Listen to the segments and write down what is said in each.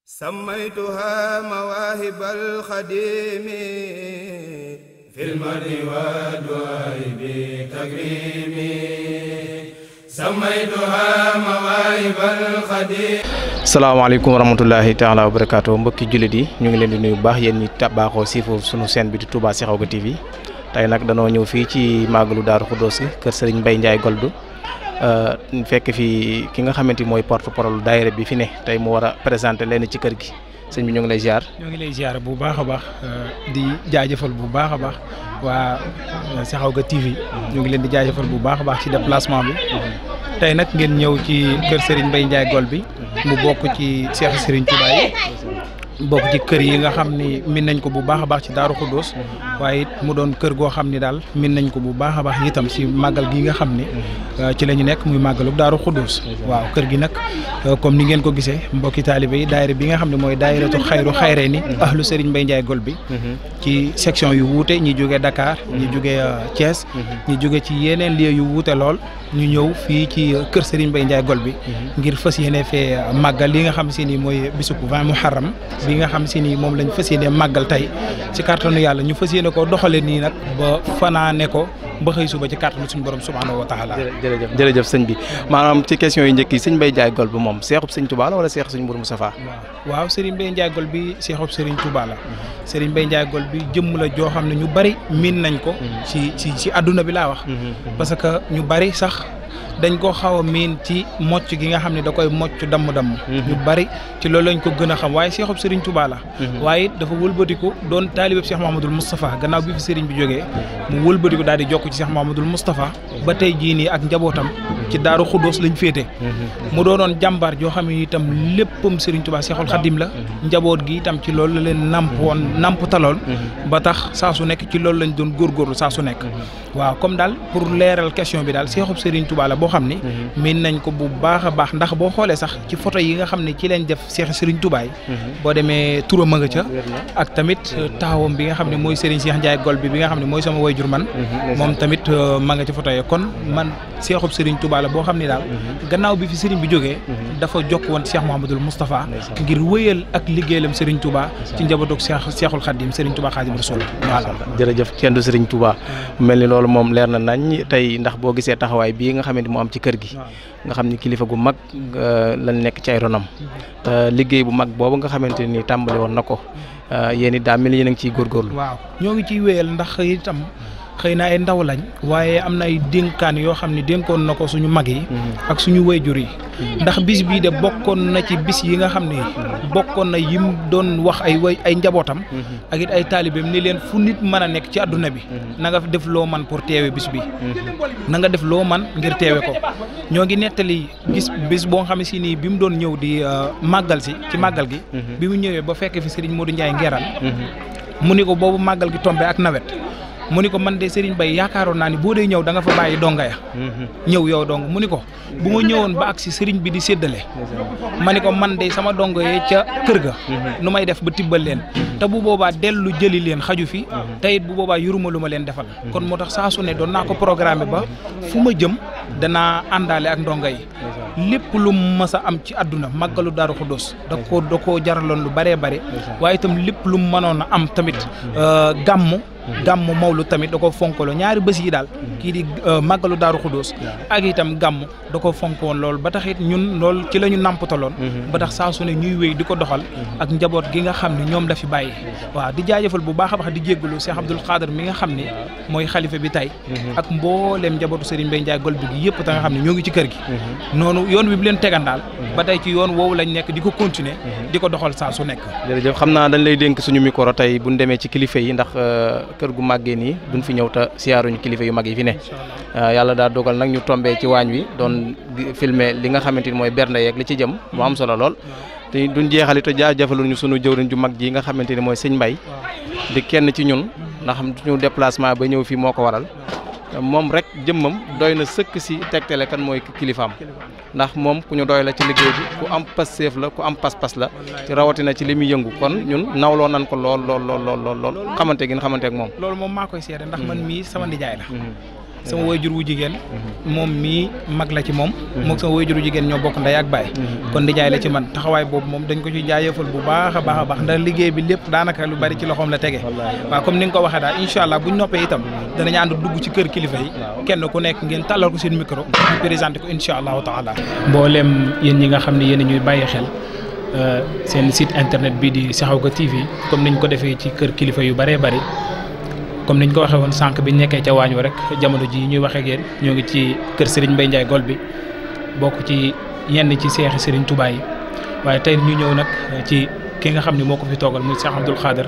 سميتها مواهب الخديم في المرء والدعاء بتكريم سميتها مواهب الخديم. salaamaaleykum wa rahmatullahi taala wa barakaatu mbokki jullit yi ñu ngi leen di nuyu bu baax yéen ñi baaxoo si foofu sunu chaîne bi di Touba Sekhawgui TV tey nag danoo ñëw fii ci màggalu Daaru Xudoos kër Serigne Mbaye Ndiaye Goldu fekk fi ki nga xamante mooy porte-parole daayira bi fi ne tey mu war a présenter leen ci kër gi sëñ bi ñu ngi lay ziar. ñoo ngi lay ziar bu baax a baax di jaajëfal bu baax a baax waa Sekhawgui TV ñu ngi leen di jaajëfal bu baax a baax ci déplacement bi. tey nag ngeen ñëw ci kër Serigne Mbaye Ndiaye Goldu bi mu bokk ci Cheikh Serigne Touba yi bokk ci kër yi nga xam ni min nañ ko bu baax a baax ci Daaru Xudoos waaye it mu doon kër goo xam ni daal min nañ ko bu baax a baax itam ci màggal gi nga xam ni ci la ñu nekk muy màggalu Daaru Xudoos waaw kër gi nag comme ni ngeen ko gisee mbokki taalibe yi daayira bi nga xam ne mooy daayiratu xayru xayree ni ahlu Serigne Mbaye Ndiaye Goldu bi ci section yu wuute ñi jógee Dakar ñi jógee Thiès ñi jóge ci yeneen lieu yu wuute lool ñu ñëw fii ci kër Serigne Mbaye Ndiaye Goldu bi ngir fas yéene fee màggal li nga xam si ni mooy bisub 20 Muharram bi nga xam si ni moom lañ fas yéene màggal tey ci kàttanu yàlla ñu fas yéene ko doxale nii nag ba fanaane ko ba xëy suba ci kàttanu suñu borom subhanahu wa taala. jërëjëf sëñ bi maanaam ci question yi njëkk yi sëñ Mbaye Ndiaye Goldu bi moom seexub sëñ Touba la wala seexub sëñ Mourou Moustapha. waaw Serigne Mbaye Ndiaye Goldu bi seexub Serigne Touba la Serigne Mbaye Ndiaye Goldu bi jëmm la joo xam ne ñu bari miin nañ ko ci àdduna bi laa wax parce que ñu bari sax dañ ko xaw a miin ci mocc gi nga xam ne da koy mocc damm-damm ñu bari ci loolu lañ ko gën a xam waaye seexub Serigne Touba la waaye it dafa wëlbatiku doon taalibeb Cheikh Mouhamadoul Moustapha gannaaw bi fi Serigne bi jógee mu wëlbatiku daal di jokk ci Cheikh Mouhamadoul Moustapha ba tey jii nii ak njabootam ci Daaru Xudoos lañ féete mu doonoon jàmbaar joo xam ne itam léppam Serigne Touba Cheikhul Khadim la njaboot gi itam ci loolu la leen namptaloon ba tax saa su nekk ci loolu lañ doon góorgóorlu saa su nekk waaw comme daal pour leeral question bi daal seexub Serigne Touba la boo xam ni miin nañ ko bu baax a baax ndax boo xoolee sax ci photo yi nga xam ne ci leen def Cheikh Serigne Touba yi boo demee turam a nga ca ak tamit taawam bi nga xam ne mooy Serigne Cheikh Ndiaye Goldu bi nga xam ne mooy sama wayjur man moom tamit ma nga ci photo yi kon man seexub Serigne Touba la boo xam ne daal gannaaw bi fi Serigne bi jógee dafa jokk woon Cheikh Mouhamadoul Moustapha ngir wëyal ak liggéeyam Serigne Touba ci njabootu Cheikhul Khadim Serigne Touba Khadim Rasoul voilà jërëjëf kenn du Serigne Touba mel ni loolu moom leer na nañ tey ndax boo gisee taxawaay bii nga xamante mu am ci kër gi nga xam ni kilifa gu mag lañ nekk ci ay ronam liggéey bu mag boobu nga xamante ni tàmbali woon na ko yéen it daa mel ni yéen a ngi ciy góorgóorlu. waaw ñoo ngi ciy wéyal ndax itam xëy na ay ndaw lañ waaye am na ay dénkaan yoo xam ne dénkoon na ko suñu mag yi ak suñu wayjur yi ndax bis bii de bokkoon na ci bis yi nga xam ne bokkoon na yim doon wax ay njabootam ak it ay taalibeem ni leen fu nit mën a nekk ci àdduna bi na nga def loo man pour teewe bis bi na nga def loo man ngir teewe ko ñoo ngi nettali gis bis boo xam ne si nii bi mu doon ñëw di màggal si ci màggal gi bi mu ñëwee ba fekk fi Serigne Modou Ndiaye Nguerane mu ni ko boobu màggal gi tombé ak nawet mu ni ko man de Serigne Baye yaakaaroon naa ni boo dee ñëw da nga fa bàyyi donga ya ñëw yow dong mu ni ko bu ma ñëwoon ba ak si Serigne bi di séddale ma ni ko man de sama dongo yee ca kër ga nu may def ba tibbal leen te bu boobaa dellu jëli leen xaju fi te it bu boobaa yuruma lu ma leen defal kon moo tax saa su ne doon naa ko programme ba fu ma jëm danaa àndaale ak ndonga yi lépp lu mës a am ci àdduna màggalu Daaru Xudoos da koo jaraloon lu bëree bëri waaye itam lépp lu mënoon a am tamit gàmmu mawlu tamit da ko fonkaloo ñaari bés yi daal kii di màggalu Daaru Xudoos ak itam gàmmu da ko fonk woon loolu ba tax it ñun loolu ci la ñu nàmpataloon ba tax saa su ne ñuy wéy di ko doxal ak njaboot gi nga xam ne ñoom la fi bàyyi waaw di jaajëfal bu baax a baax di jéggalu Cheikh Abdoul Khadir mi nga xam ne mooy xalifa bi tey ak mbooleem njabootu Serigne Mbaye Ndiaye Goldu gi yëpp te nga xam ne ñoo ngi ci kër gi noonu yoon wi bu leen tegan daal ba tey ci yoon woowu lañ nekk di ko continuer di ko doxal saa su nekk. jërëjëf xam naa dañ lay dénk suñu micro tey bu ñu demee ci kilifa yi ndax kër gu màggee nii duñ fi ñëw te siyaaruñu kilifa yu mag yi fi ne yàlla daa dogal nag ñu tombee ci waañ wi doon filmer li nga xamante ni mooy bernde yeeg li ci jëm mu am solo lool te duñ jeexali te jaajëfaluñu sunu jëwriñ ju mag ji nga xamante ni mooy sëñ Mbaye di kenn ci ñun ndax suñu déplacement ba ñëw fii moo ko waral moom rek jëmmam doy na sëkk si tegtale kan mooy kilifaam ndax moom ku ñu doy la ci liggéey bi ku am passeef la ku am pas-pas la ci rawatina ci li muy yëngu kon ñun nawloo nan ko lool xamante gi xamante ak moom. loolu moom maa koy seede ndax man mii sama nijaay la sama waajur wu jigéen moom mii mag la ci moom moog sama waajur wu jigéen ñoo bokk ndey ak baay kon nijaay la ci man taxawaay boobu moom dañ ko ci jaajëfal bu baax a baax ndax liggéey bi lépp daanaka lu bari ci loxoom la tege waaw comme ni nga ko waxee daal incha allah buñ noppee itam danañ ànd dugg ci kër kilifa yi kenn ku nekk ngeen tàllal ko seen micro ñu présenté ko incha allahu taala mboolem yéen ñi nga xam ne yéen ñuy bàyyi xel seen site internet bii di Sekhawgui TV comme niñ ko defee ci kër kilifa yu bëree bëri comme niñ ko waxee woon sànq bi nekkee ca waañu rek jamono ji ñuy waxee ak yéen ñoo ngi ci kër Serigne Mbaye Ndiaye Gol bi bokk ci ñenn ci seexi Serigne Touba yi waaye tey ñu ñëw nag ci ki nga xam ne moo ko fi toogal muy Cheikh Abdoul Khader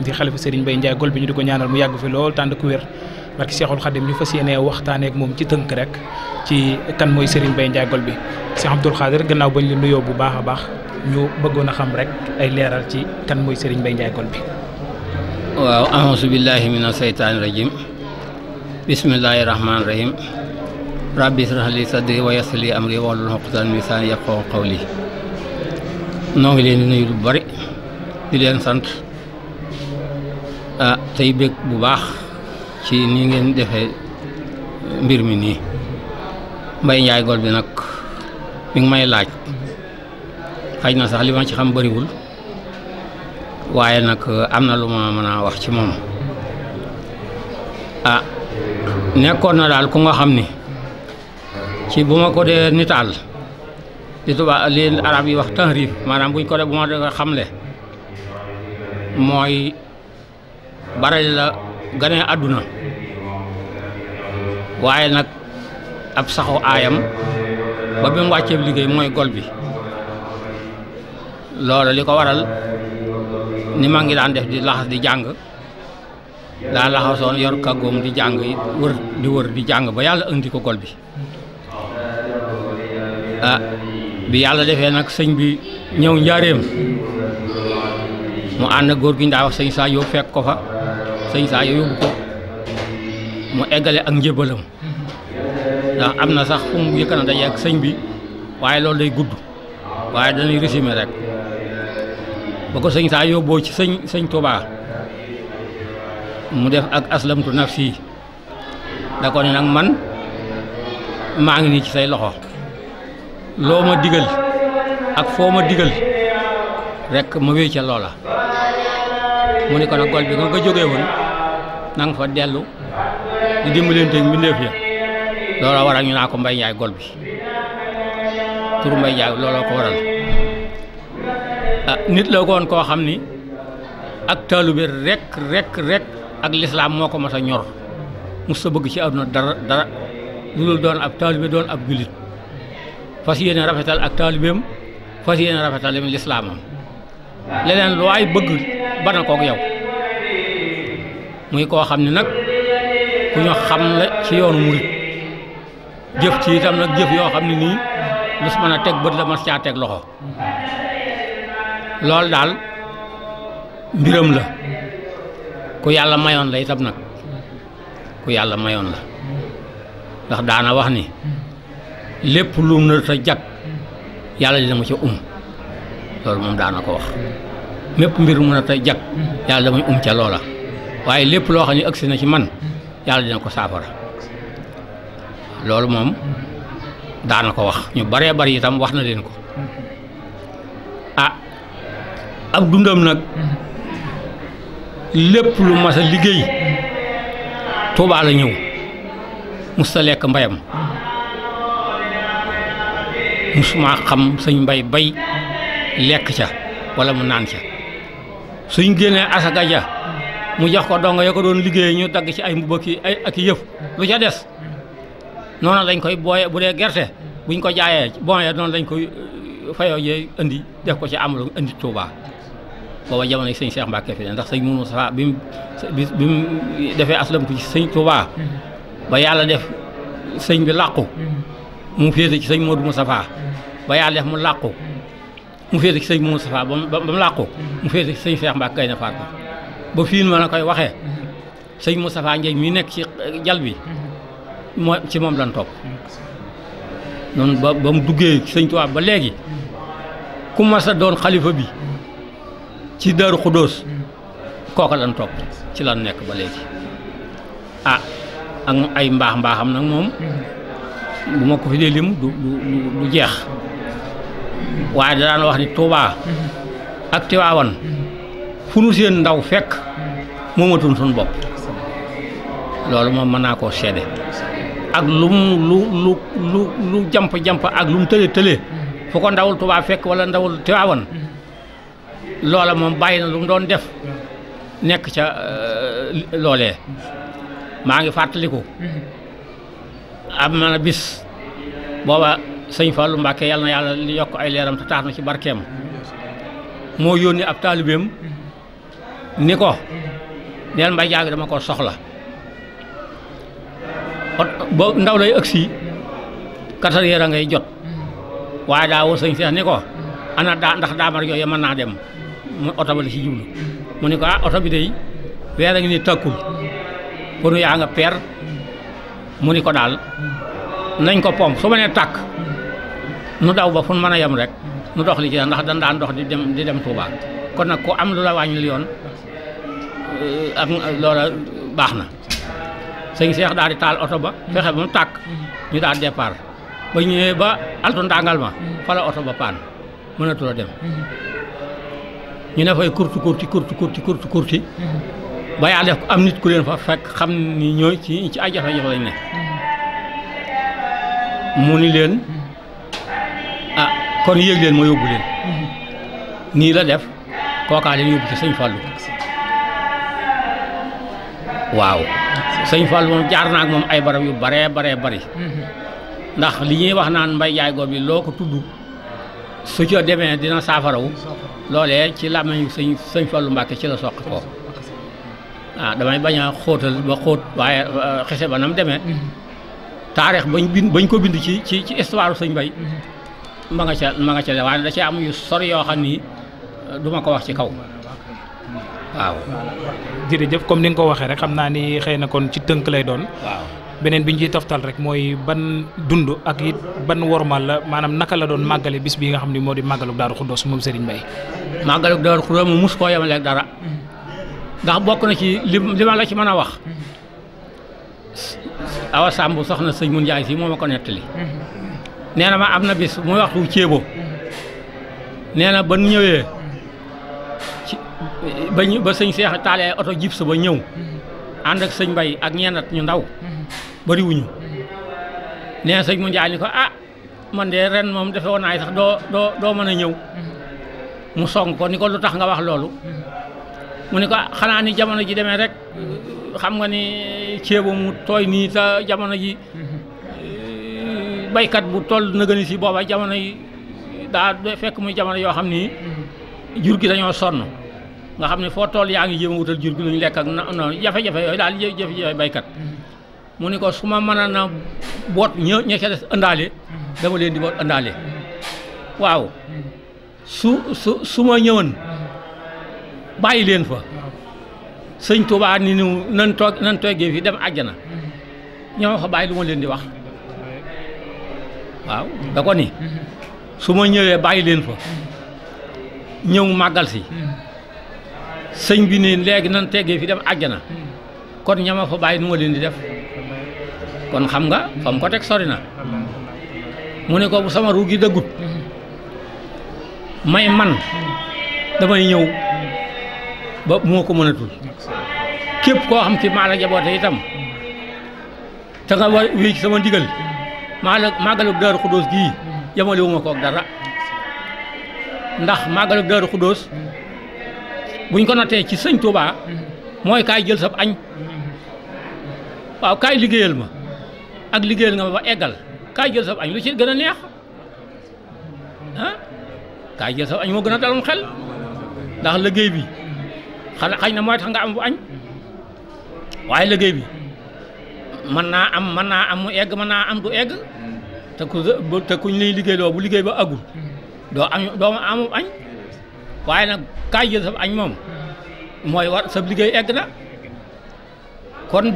di xalifa Serigne Mbaye Ndiaye Gol bi ñu di ko ñaanal mu yàgg fi lool tànd ku wér barki Cheikhul Khadim ñu fas yéenee waxtaanee ak moom ci tënk rek ci kan mooy Serigne Mbaye Ndiaye Gol bi Cheikh Abdoul Khader gannaaw bañ la nuyoo bu baax a baax ñu bëggoon a xam rek ay leeral ci kan mooy Serigne Mbaye Ndiaye Gol bi. waaw a'uuzu billahi mina seytaani rajim bismillahi rahmaani rahim rabbi israh li sadri wa yassir li amri wahlul uqdatan min lisaani yafqahu qawli noo ngi leen di nuyu lu bari di leen sant tey bég bu baax ci ni ngeen defee mbir mi nii Mbaye Ndiaye Gol bi nag mi ngi may laaj xëy na sax li ma ci xam bariwul waaye nag am na lu ma mën a wax ci moom nekkoon na daal ku nga xam ni ci bu ma ko dee nitaal di tubaab li arab yi wax tahrif maanaam buñ ko dee bu ma dee xamle mooy bari la gane àdduna waaye nag ab saxu aayam ba bi mu wàccee liggéey mooy Gol bi loolu li ko waral ni ma ngi daan def di laxas di jàng daa laxasoon yor kàggoom di jàng wër di jàng ba yàlla indi ko Gol bi bi yàlla defee nag sëñ bi ñëw njaareem mu ànd ak góor gi ñu daa wax sëñ Sadio fekk ko fa sëñ Sadio yóbbu ko mu eggale ak njébalam ndax am na sax fu mu yëkk na daje ak sëñ bi waaye loolu day gudd waaye dañuy résumé rek ba ko sëñ saa yóbboo ci sëñ Touba mu def ak aslamtu nafsi da ko ne nag man maa ngi nii ci say loxo loo ma digal ak foo ma digal rek ma wéy ca loola mu ne ko nag Gol bi nga ko jógee woon na nga fa dellu di dimbalante mbindeef ya loola waral ñu naa ko Mbaye Ndiaye Gol bi turu Mbaye Ndiaye looloo ko waral nit la woon koo xam ni ak taalibe rek ak lislaam moo ko mas a ñor mos sa bëgg ci àdduna dara lu dul doon ab taalibe doon ab jullit fas yéene rafetal ak taalibeem fas yéene rafetal lislaamam leneen lu waay bëgg bana kook yow muy koo xam ne nag ku ñu xam la ci yoonu murit jëf ci itam nag jëf yoo xam ne nii lu su mën a teg bët la mas caa teg loxo loolu daal mbiram la ku yàlla mayoon la itam nag ku yàlla mayoon la ndax daana wax ni lépp lu nar a jag yàlla dina ma ca loolu moom daana ko wax mépp mbir mu nar a jag yàlla damay ca loola waaye lépp loo xam ne agsi na ci man yàlla dina ko saafara loolu moom daana ko wax ñu baree bari itam wax na leen ko ab dundam nag lépp lu mas a liggéey Tuubaa la ñëw musta lekk mbayam musuma xam sëñ Mbay bay lekk ca wala mu naan ca suñ génnee asaka ja mu jox ko donga ya ko doon liggéey ñu dagg ci ay mbubb ak yëf lu ca des noonu lañ koy booye bu dee gerte buñ ko jaayee bon ya noonu lañ koy fayoo yee indi def ko ci amalu indi Tuubaa booba jamono yi sëñ Cheikh Mbacke fi ne ndax sëñ Moussa bi mu defee aslamtu ci sëñ Touba ba yàlla def sëñ bi làqu mu féete ci sëñ Modou Moustapha ba yàlla def mu làqu mu féete ci sëñ Moustapha ba mu làqu mu féete ci sëñ Cheikh Mbacke Gaynde Fatma ba fii ma la koy waxee sëñ Moustapha Ndiaye mi nekk ci jal bi moo ci moom lan topp noonu ba mu duggee ci sëñ Touba ba léegi ku mas a doon xalifa bi ci Daaru Xudóos kooka lan topp ci lan nekk ba léegi ak ay mbaaxam nag moom bu ma ko fi dee lim du jeex waaye da daan wax ni Touba ak Tiwaawan fu nu seen ndaw fekk moomatun suñu bopp loolu moom mën naa koo seede ak lu jamp ak lu mu tële fu ko ndawul Touba fekk wala ndawul Tiwaawan loola moom bàyyi na lu mu doon def nekk ca loolee maa ngi fàttaliku am na bis booba sëñ Fallou Mbacke yàlla na yàlla li yokk ay leeram te tax na ci barkeem moo yónni ab taalibeem ni ko neel Mbay Jaag dama ko soxla ba ndaw lay ëgsi 4 heures a ngay jot waaye daa woo sëñ Seex ni ko ana ndax daamar yooyu mën naa dem mu oto ba li ci jublu mu ni ko oto bi day weer a ngi ni tàkkul ponu yaa nga peer mu ni ko daal nañ ko pomp su ma nee tàkk nu daw ba fu mën a yem rek nu dox li ci ndax dañ daan dox di dem Touba kon nag ku am lu la wàññil yoon ak loola baax na sëñ Seex daal di taal oto ba fexe ba mu tàkk ñu daal départ ba ñëwee ba altu ndàngal ma fa la oto ba paan mënatul a dem ñu ne fay kurti ba yaa def am nit ku leen fa fekk xam ni ñooy ci ay jafe-jafe lañ ne mu ni leen kon yéeg leen ma yóbbu leen nii la def kookaa leen yóbbu ci sëñ Fallou waaw sëñ Fallou moom jaar naa ak moom ay barab yu baree bari ndax li ñuy wax naan Mbay Jaay goob bi loo ko tudd su ca demee dina saafarawu loolee ci làmmiñu sëñ Fallou Mbacke ci la soq ko damay bañ a xóotal ba xóot waaye xese ba nam demee taarix bañ ko bind ci histoire sëñ Mbay ma nga ca waaye da cee am yu sori yoo xam ni duma ko wax ci kaw waaw. jërëjëf comme ni nga ko waxee rek xam naa ni xëy na kon ci tënk lay doon. waaw beneen bi ñu ciy toftal rek mooy ban dund ak it ban wormal la maanaam naka la doon màggale bis bi nga xam ni moo di màggalu Daaru Xuddoos moom Serigne Mbaye. màggalu Daaru Xuddoos mu mus koo yemaleeg dara ndax bokk na ci li ma la ci mën a wax Awa Samb soxna sëñ Mun Njaay si moo ma ko nettali. nee na ma am na bis muy waxtu ceebo nee na ba ñëwee ci ba sëñ Seex taalee oto jib sa ba ñëw ànd ak sëñ Mbay ak ñeenat ñu ndaw bariwuñu nee na sëñ mu Njaay ni ko man de ren moom defe woon naa sax doo mën a ñëw mu song ko ni ko lu tax nga wax loolu mu ni ko xanaa ni jamono ji demee rek xam nga ni ceebo mu tooy nii te jamono ji baykat bu toll na gën si booba jamono yi daa fekk muy jamono yoo xam ni jur gi dañoo sonn nga xam ne foo toll yaa ngi jéem a wutal jur gi lu ñu lekk ak non jafe-jafe yooyu daal jafe-jafe baykat mu ni ko su ma mën na boot ña ca des ëndaale dama leen di boot ëndaale waaw su ma ñëwoon bàyyi leen fa sëñ Tuubaa ni ñu nan toggee fi dem àjjana ñoo fa bàyyi lu ma leen di wax waaw da ko ni su ma ñëwee bàyyi leen fa ñëw màggal si sëñ bi ni léegi nan teggee fi dem àjjana kon ñama fa bàyyi nu ma leen di def kon xam nga fam ko teg sori na mu ne ko bu sama ruu gi dëggut may man damay ñëw ba moo ko mënatul képp koo xam ki maa la jaboote itam te nga war wéy ci sama ndigal màggalu Daaru Xuddoos gii yamalewuma kook dara ndax màggalu Daaru Xuddoos buñ ko nattee ci sëñ Touba mooy kaay jël sab añ waaw kaay liggéeyal ma ak liggéeyal nga ma ba eggal kaay jël sab añ lu ci gën a neex kaay jël sab añ moo gën a dalum xel ndax liggéey bi xañ na mooy tax nga am bu añ waaye liggéey bi mën naa am mu egg mën naa am du egg te kuñ lay liggéeyloo bu liggéey ba agul doo amum añ waaye nag kaay jël sab añ moom mooy war sab liggéey egg na kon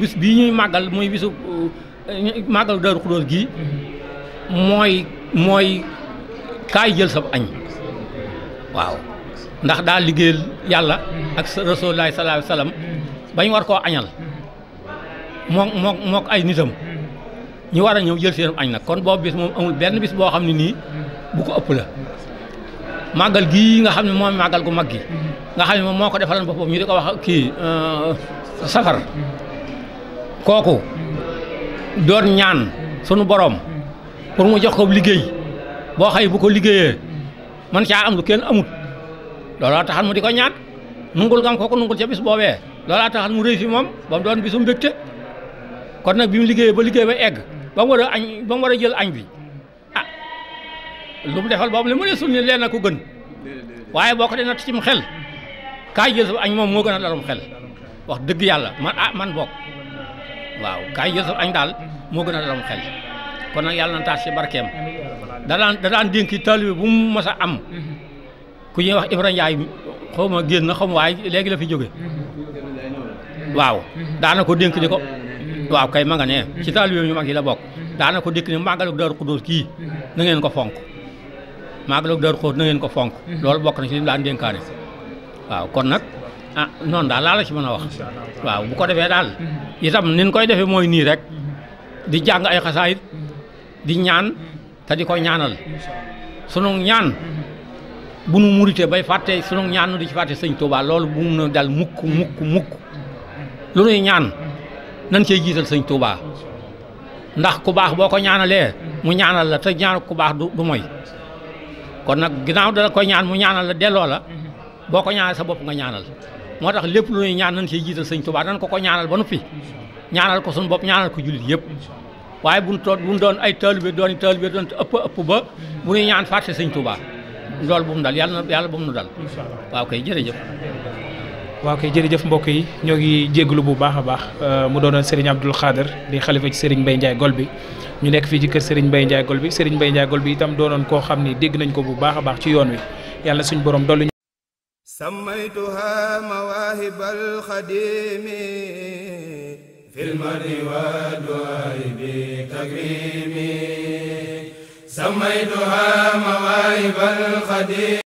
bis bii ñuy màggal muy bisub màggal Daaru Xuddoos gii mooy kaay jël sab añ waaw ndax daa liggéeyal yàlla ak Rasulullaahi sallallaahu alayhi wa sallam bañ war koo añal mook ay nitam ñu war a ñëw jël seen añ nag kon boobu bis moom amul benn bis boo xam ne nii bu ko ëpp la màggal gii nga xam ne moom màggal gu mag gi nga xam ne moom moo ko defalan boppam ñu di ko wax kii safar kooku doon ñaan sunu borom pour mu jox ko liggéey boo xëy bu ko liggéeyee man caa am lu kenn amut looloo taxal mu di ko ñaan nungul gam kooku nungul ca bis boobee looloo taxal mu rëy fi moom ba mu doon bisu mbégte kon nag bi mu liggéeyee ba egg ba mu war a añ ba mu war a jël añ bi ah lu mu defal boobu li mu ne suñu leen na ko gën waaye boo ko dee natt ci mu xel kaay jël sa añ moom moo gën a dalum xel wax dëgg yàlla man bokk waaw kaay jël sa añ daal moo gën a dalum xel kon nag yàlla na taas ci barkeem da daan dénki taalibe bu mu mës a am ku ñuy wax Ibra Njaay xaw ma génn xaw ma waaye léegi la fi jóge waaw daana ko dénk di ko waaw kay ma nga ne ci taalibe ñu mag yi la bokk daana ko dénk ni màggalug Daaru Xudoos kii na ngeen ko fonk màggalug Daaru Xudoos na ngeen ko fonk loolu bokk na ci li mu daan dénkaane waaw kon nag ah noonu daal laa la ci mën a wax waaw bu ko defee daal itam nin koy defee mooy nii rek di jàng ay xasaayit di ñaan te di ko ñaanal sunu ñaan bu nu murite bay fàtte sunu ñaan nu di ci fàtte sëñ Touba loolu bu mu dal mukk lu nuy ñaan nan cey jiital sëñ Touba ndax ku baax boo ko ñaanalee mu ñaanal la te ñaan ku baax du moy kon nag ginnaaw dala koy ñaan mu ñaanal la delloo la boo ko ñaanal sa bopp nga ñaanal moo tax lépp lu nuy ñaan nan cey jiital sëñ Touba nan ko ñaanal ba noppi ñaanal ko sunu bopp ñaanal ko jullit yëpp waaye bu ñu doon ay taalibe doon ëpp ba bu ñuy ñaan fàtte sëñ Touba loolu bu mu dal yàlla bu mu nu dal waaw kay jërëjëf. waaw kay jërëjëf mbokk yi ñoo ngi jégalu bu baax a baax mu doonoon Serigne Abdoul Khader di xalifa ci Serigne Mbaye Ndiaye Golby ñu nekk fii ci kër Serigne Mbaye Ndiaye Golby Serigne Mbaye Ndiaye Golby itam doonoon koo xam ni dégg nañ ko bu baax a baax ci yoon wi yàlla suñ borom dolli. sammaytuha mawahibal xadimi fil mari wa du'ai bi takrimi sammaytuha mawahibal xadimi